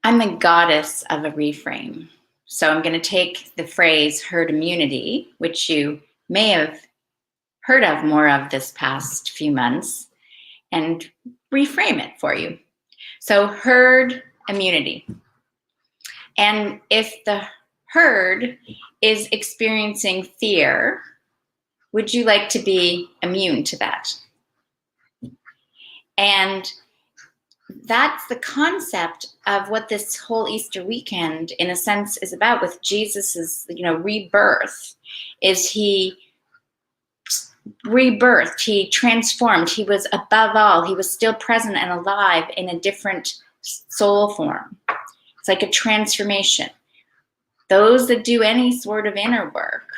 I'm the goddess of a reframe. So I'm going to take the phrase herd immunity, which you may have heard of more of this past few months, and reframe it for you. So herd immunity. And if the herd is experiencing fear, would you like to be immune to that? And that's the concept of what this whole Easter weekend, in a sense, is about with Jesus's, rebirth. Is he rebirthed? He transformed. He was above all. He was still present and alive in a different soul form. It's like a transformation. Those that do any sort of inner work,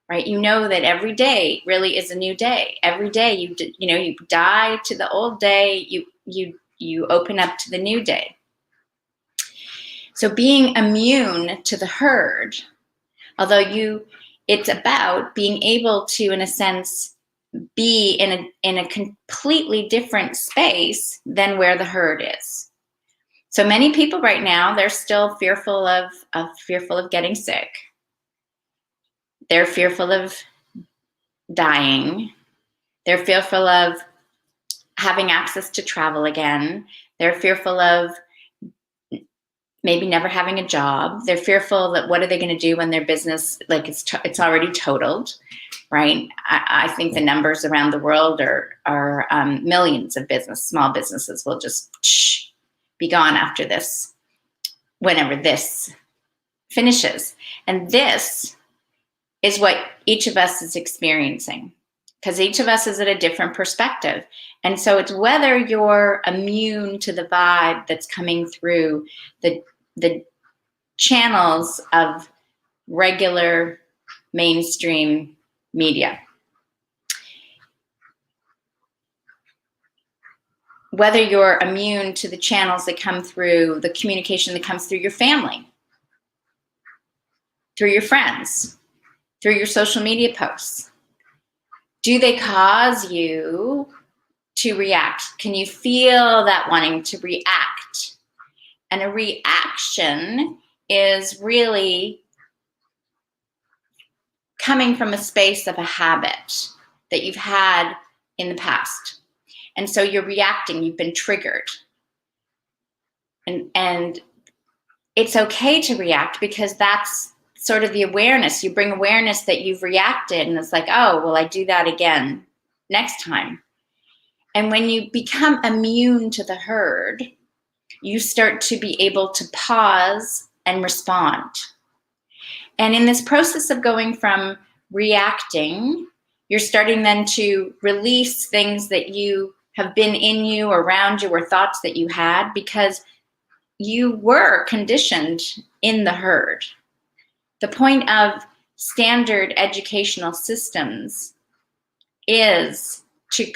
right? You know that every day really is a new day. Every day you die to the old day. You open up to the new day. So being immune to the herd, although it's about being able to, in a sense, be in a completely different space than where the herd is. So many people right now, they're still fearful of getting sick. They're fearful of dying. They're fearful of having access to travel again. They're fearful of maybe never having a job. They're fearful that what are they going to do when their business, like it's already totaled, right? I think the numbers around the world are millions of small businesses will just be gone after this, whenever this finishes. And this is what each of us is experiencing, because each of us is at a different perspective. And so it's whether you're immune to the vibe that's coming through the channels of regular mainstream media. Whether you're immune to the channels that come through, the communication that comes through your family, through your friends, through your social media posts. Do they cause you to react? Can you feel that wanting to react? And a reaction is really coming from a space of a habit that you've had in the past. And so you're reacting, you've been triggered. And it's okay to react, because that's sort of the awareness. You bring awareness that you've reacted, and it's like, oh, well, I do that again next time. And when you become immune to the herd, you start to be able to pause and respond. And in this process of going from reacting, you're starting then to release things that you have been in you, around you, or thoughts that you had, because you were conditioned in the herd. The point of standard educational systems is to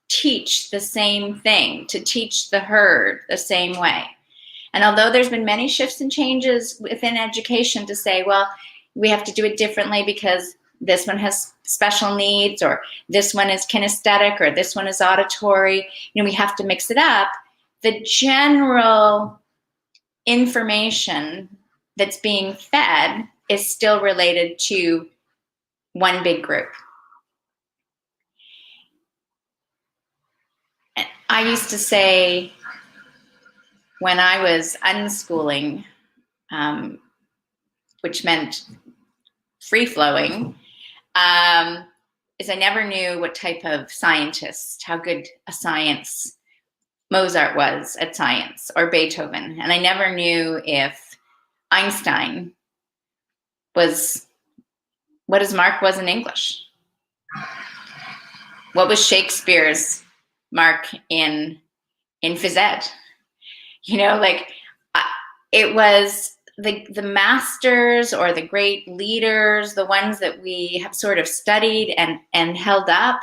teach the same thing, to teach the herd the same way. And although there's been many shifts and changes within education to say, well, we have to do it differently because this one has special needs, or this one is kinesthetic, or this one is auditory, we have to mix it up. The general information that's being fed is still related to one big group. I used to say, when I was unschooling, which meant free-flowing, is I never knew what type of scientist, how good a science Mozart was at science, or Beethoven. And I never knew if Einstein was what his mark was in English. What was Shakespeare's mark in phys ed? It was the masters, or the great leaders, the ones that we have sort of studied and held up.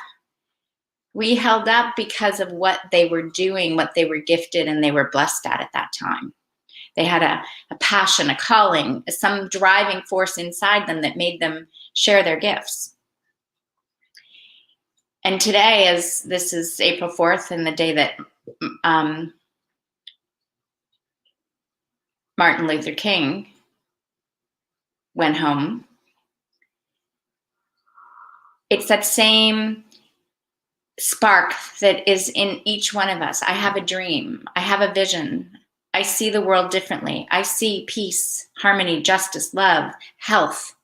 We held up because of what they were doing, what they were gifted and they were blessed at that time. They had a passion, a calling, some driving force inside them that made them share their gifts. And today, as this is April 4th, and the day that Martin Luther King went home, it's that same spark that is in each one of us. I have a dream. I have a vision. I see the world differently. I see peace, harmony, justice, love, health.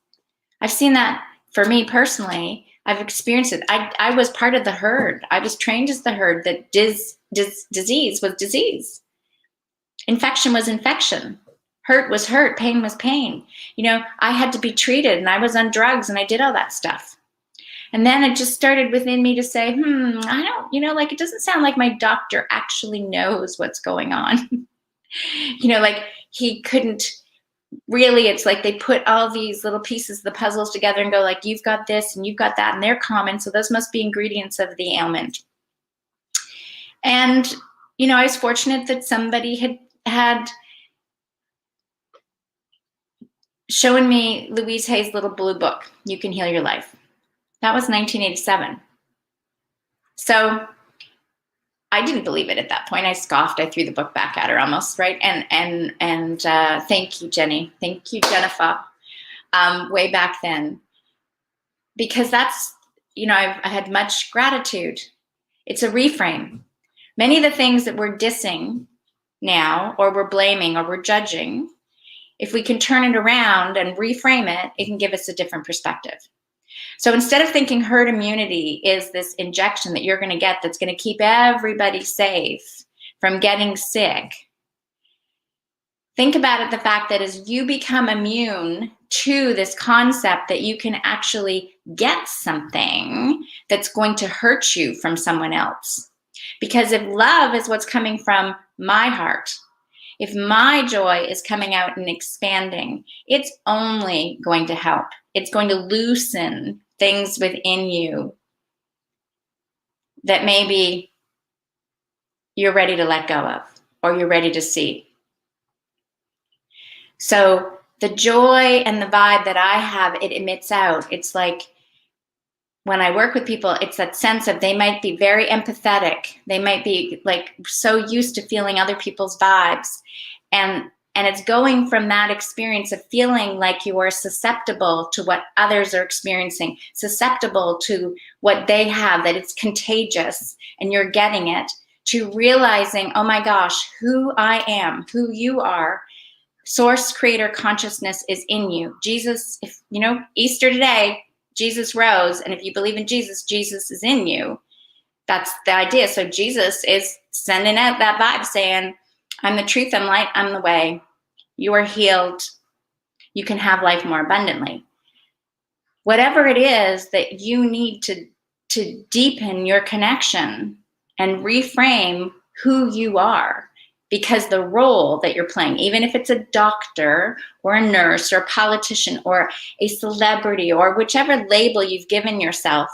I've seen that for me personally. I've experienced it. I was part of the herd. I was trained as the herd that disease was disease. Infection was infection. Hurt was hurt. Pain was pain. You know, I had to be treated, and I was on drugs, and I did all that stuff. And then it just started within me to say, I don't, you know, like, it doesn't sound like my doctor actually knows what's going on. You know, like, he couldn't really, it's like they put all these little pieces of the puzzles together and go like, you've got this and you've got that, and they're common, so those must be ingredients of the ailment. And, you know, I was fortunate that somebody had shown me Louise Hay's little blue book, You Can Heal Your Life. That was 1987. So I didn't believe it at that point. I scoffed. I threw the book back at her almost, right? And thank you, Jenny. Thank you, Jennifer. Way back then, because that's, you know, I had much gratitude. It's a reframe. Many of the things that we're dissing now, or we're blaming, or we're judging, if we can turn it around and reframe it, it can give us a different perspective. So instead of thinking herd immunity is this injection that you're going to get that's going to keep everybody safe from getting sick, think about it, the fact that as you become immune to this concept that you can actually get something that's going to hurt you from someone else. Because if love is what's coming from my heart, if my joy is coming out and expanding, it's only going to help. It's going to loosen things within you that maybe you're ready to let go of, or you're ready to see. So the joy and the vibe that I have, it emits out. It's like when I work with people, it's that sense of they might be very empathetic. They might be like so used to feeling other people's vibes. And it's going from that experience of feeling like you are susceptible to what others are experiencing, susceptible to what they have, that it's contagious and you're getting it, to realizing, oh my gosh, who I am, who you are, source creator consciousness is in you. Jesus, if you know, Easter today, Jesus rose, and if you believe in Jesus, Jesus is in you. That's the idea. So Jesus is sending out that vibe saying, I'm the truth, I'm light, I'm the way. You are healed. You can have life more abundantly. Whatever it is that you need to deepen your connection and reframe who you are, because the role that you're playing, even if it's a doctor or a nurse or a politician or a celebrity or whichever label you've given yourself,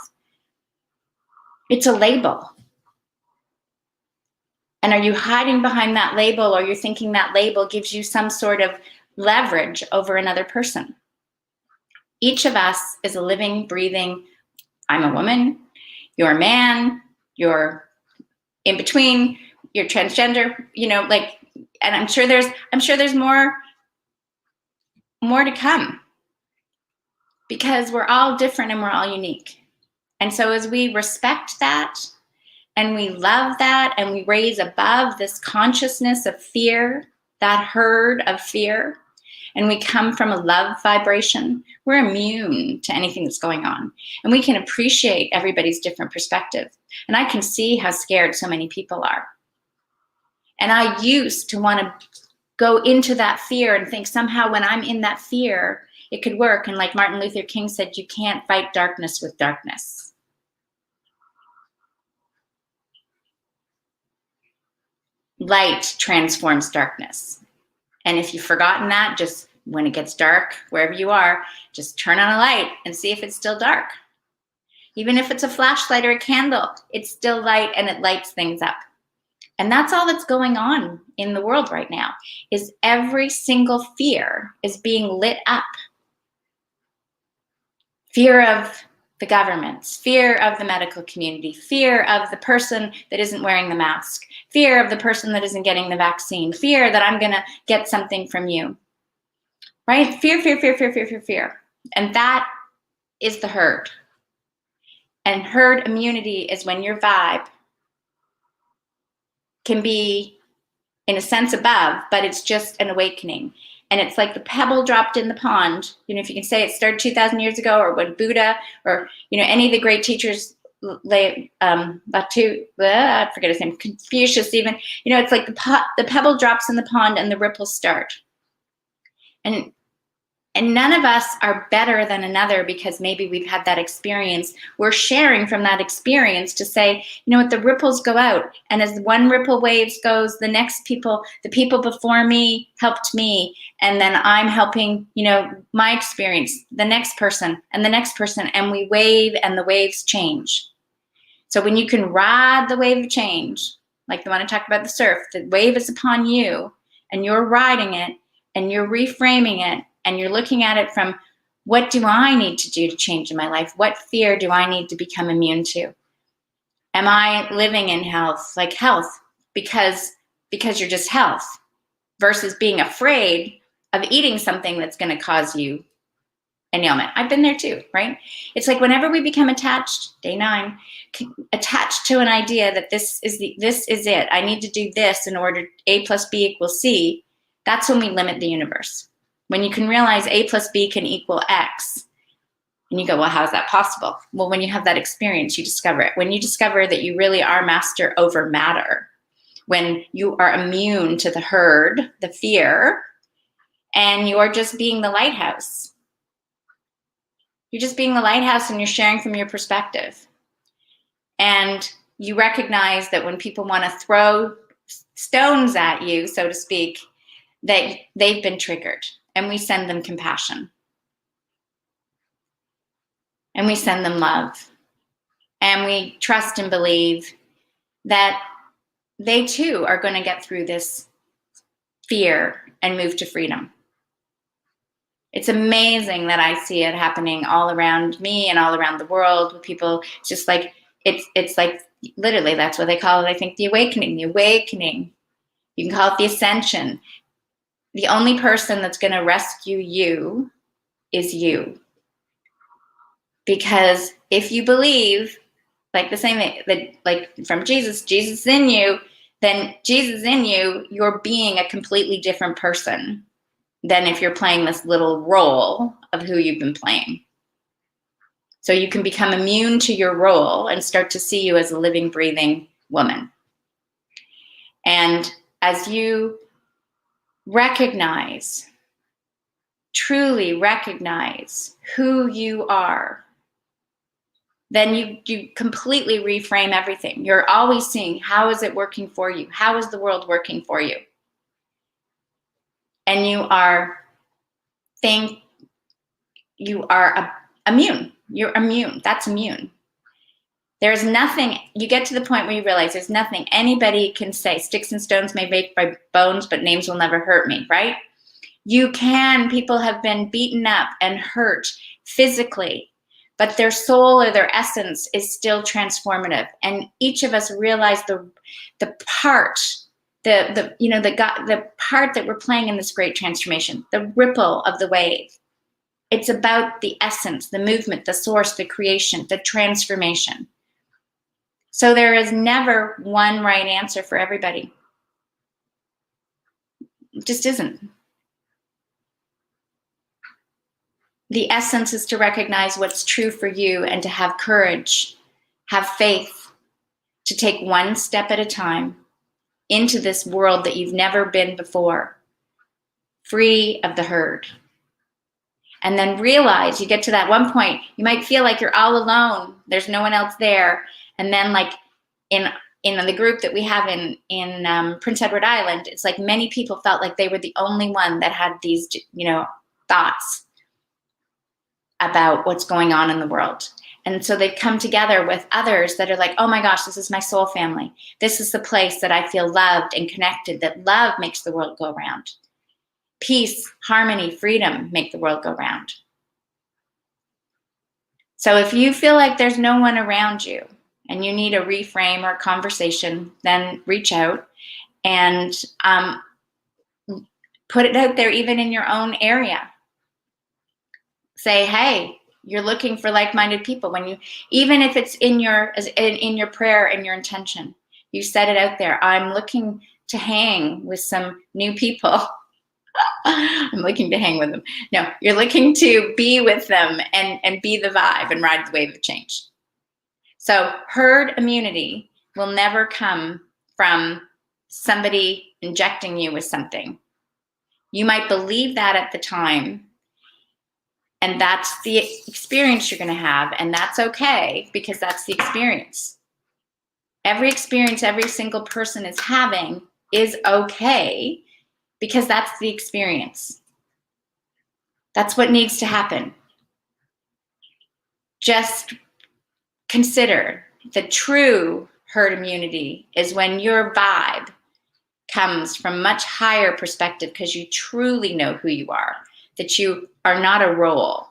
it's a label. And are you hiding behind that label, or you're thinking that label gives you some sort of leverage over another person? Each of us is a living, breathing, I'm a woman, you're a man, you're in between, you're transgender, you know, like, and I'm sure there's more to come, because we're all different and we're all unique. And so as we respect that, and we love that, and we raise above this consciousness of fear, that herd of fear, and we come from a love vibration, we're immune to anything that's going on. And we can appreciate everybody's different perspective. And I can see how scared so many people are. And I used to want to go into that fear and think somehow when I'm in that fear, it could work. And like Martin Luther King said, you can't fight darkness with darkness. Light transforms darkness. And if you've forgotten that, just when it gets dark, wherever you are, just turn on a light and see if it's still dark. Even if it's a flashlight or a candle, it's still light and it lights things up. And that's all that's going on in the world right now, is every single fear is being lit up. Fear of the governments, fear of the medical community, fear of the person that isn't wearing the mask, fear of the person that isn't getting the vaccine, fear that I'm going to get something from you, right? Fear, fear, fear, fear, fear, fear, fear. And that is the herd. And herd immunity is when your vibe can be, in a sense, above, but it's just an awakening. And it's like the pebble dropped in the pond. You know, if you can say it started 2,000 years ago, or when Buddha, or, you know, any of the great teachers, I forget his name, Confucius even, you know, it's like the pebble drops in the pond and the ripples start. And none of us are better than another because maybe we've had that experience. We're sharing from that experience to say, you know what, the ripples go out. And as one ripple waves goes, the people before me helped me. And then I'm helping, you know, my experience, the next person and the next person. And we wave and the waves change. So when you can ride the wave of change, like the one I talked about, the surf, the wave is upon you and you're riding it and you're reframing it. And you're looking at it from, what do I need to do to change in my life? What fear do I need to become immune to? Am I living in health, like health, because you're just health, versus being afraid of eating something that's going to cause you an ailment? I've been there too, right? It's like whenever we become attached, day 9, attached to an idea that this is it. I need to do this in order A plus B equals C. That's when we limit the universe. When you can realize A plus B can equal X, and you go, well, how is that possible? Well, when you have that experience, you discover it. When you discover that you really are master over matter, when you are immune to the herd, the fear, and you're just being the lighthouse. You're just being the lighthouse and you're sharing from your perspective. And you recognize that when people want to throw stones at you, so to speak, that they've been triggered. And we send them compassion. And we send them love. And we trust and believe that they too are going to get through this fear and move to freedom. It's amazing that I see it happening all around me and all around the world with people. It's just like, it's like, literally, that's what they call it, I think, the awakening. The awakening. You can call it the ascension. The only person that's going to rescue you is you. Because if you believe, like the same that, like from Jesus in you, then Jesus in you, you're being a completely different person than if you're playing this little role of who you've been playing. So you can become immune to your role and start to see you as a living, breathing woman. And as you truly recognize who you are, then you completely reframe everything. You're always seeing, how is it working for you? How is the world working for you? And you are immune. You're immune. That's immune. There's nothing, you get to the point where you realize there's nothing anybody can say. Sticks and stones may break my bones, but names will never hurt me, right? People have been beaten up and hurt physically, but their soul or their essence is still transformative. And each of us realize the part, the part that we're playing in this great transformation, the ripple of the wave. It's about the essence, the movement, the source, the creation, the transformation. So there is never one right answer for everybody. It just isn't. The essence is to recognize what's true for you and to have courage, have faith, to take one step at a time into this world that you've never been before, free of the herd. And then realize, you get to that one point, you might feel like you're all alone. There's no one else there. And then like in the group that we have in Prince Edward Island, it's like many people felt like they were the only one that had these, thoughts about what's going on in the world. And so they've come together with others that are like, oh my gosh, this is my soul family. This is the place that I feel loved and connected, that love makes the world go round. Peace, harmony, freedom make the world go round. So if you feel like there's no one around you and you need a reframe or a conversation, then reach out and put it out there, even in your own area. Say, hey, you're looking for like-minded people. When you, even if it's in your prayer and your intention, you set it out there. I'm looking to hang with some new people. I'm looking to hang with them. No, you're looking to be with them and be the vibe and ride the wave of change. So herd immunity will never come from somebody injecting you with something. You might believe that at the time, and that's the experience you're going to have, and that's okay, because that's the experience. Every experience every single person is having is okay, because that's the experience. That's what needs to happen. Just consider the true herd immunity is when your vibe comes from much higher perspective, because you truly know who you are, that you are not a role.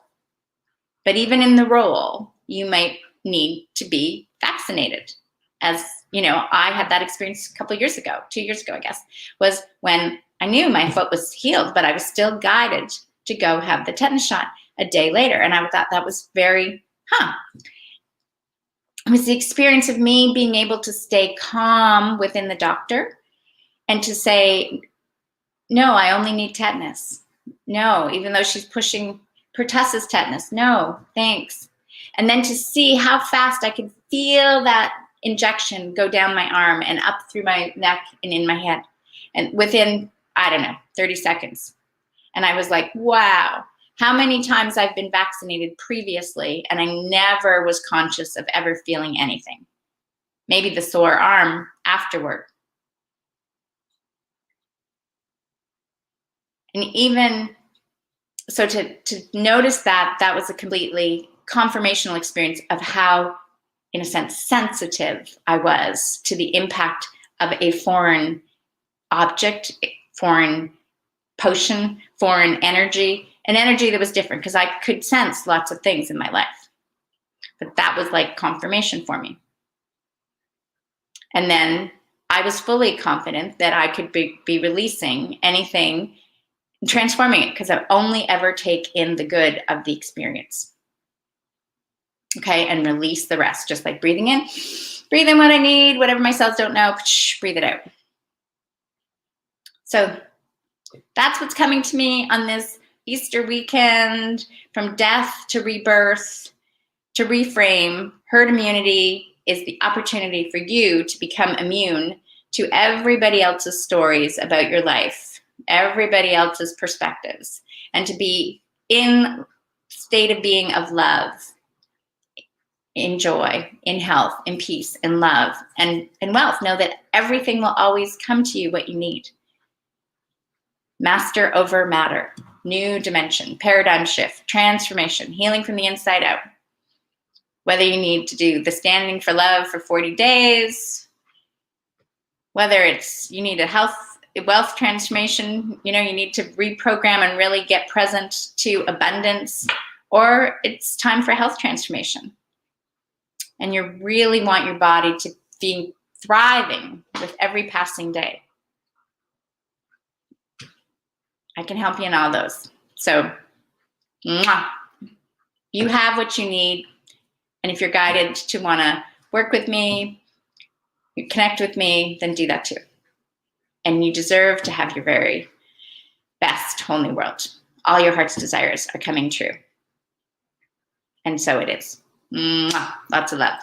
But even in the role, you might need to be vaccinated. As you know, I had that experience a couple of years ago, 2 years ago, I guess, was when I knew my foot was healed, but I was still guided to go have the tetanus shot a day later. And I thought that was very, It was the experience of me being able to stay calm within the doctor and to say, no, I only need tetanus. No, even though she's pushing pertussis tetanus. No, thanks. And then to see how fast I could feel that injection go down my arm and up through my neck and in my head. And within, 30 seconds. And I was like, wow, how many times I've been vaccinated previously and I never was conscious of ever feeling anything. Maybe the sore arm afterward. And even so, to notice that was a completely confirmational experience of how, in a sense, sensitive I was to the impact of a foreign object, foreign potion, foreign energy, an energy that was different, because I could sense lots of things in my life. But that was like confirmation for me. And then I was fully confident that I could be releasing anything, transforming it, because I only ever take in the good of the experience. Okay, and release the rest, just like breathing in what I need, whatever my cells don't know, breathe it out. So that's what's coming to me on this Easter weekend, from death to rebirth, to reframe. Herd immunity is the opportunity for you to become immune to everybody else's stories about your life, everybody else's perspectives, and to be in state of being of love, in joy, in health, in peace, in love, and in wealth. Know that everything will always come to you what you need. Master over matter, new dimension, paradigm shift, transformation, healing from the inside out. Whether you need to do the Standing for Love for 40 days, whether it's you need a wealth transformation, you need to reprogram and really get present to abundance, or it's time for health transformation. And you really want your body to be thriving with every passing day. I can help you in all those. So, you have what you need. And if you're guided to want to work with me, connect with me, then do that too. And you deserve to have your very best whole new world. All your heart's desires are coming true. And so it is. Lots of love.